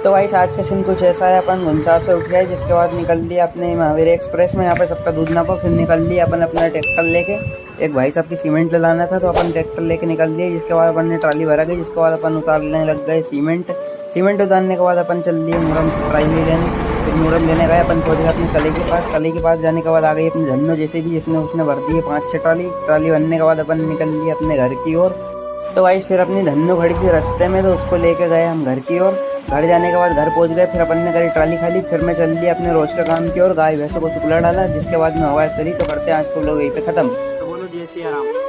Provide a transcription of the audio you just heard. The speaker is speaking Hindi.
तो भाई आज का सीन कुछ ऐसा है, अपन गुंसार से उठ गए, जिसके बाद निकल लिया अपने महावीर एक्सप्रेस में, यहाँ पे सबका दूध नापा, फिर निकल लिया अपन अपना ट्रैक्टर लेके। एक भाई साहब की सीमेंट लाना था तो अपन ट्रैक्टर लेके निकल लिए, जिसके बाद अपन ने ट्राली भरा गई, जिसके बाद अपन उतारने लग गए सीमेंट उतारने के बाद अपन चल लिए मुरम की ट्राली लेने। फिर मुरम लेने गए, अपन पहुंच गए अपने कले के पास जाने के बाद आ गई अपनी धन्नो जैसे भी, जिसने उसने भर दी है 5-6 ट्राली भरने के बाद अपन निकल लिए अपने घर की ओर। तो भाई फिर अपनी धन्नो खड़ी थी रास्ते में, तो उसको लेके गए हम घर की ओर। घर जाने के बाद घर पहुंच गए, फिर अपन ने करी ट्राली खाली, फिर मैं चल दिया अपने रोज का काम की ओर। गाय भैंसों को सुखला डाला, जिसके बाद में हवा करी। तो करते हैं आज को लोग यहीं पे खत्म। तो बोलो जय सिया राम।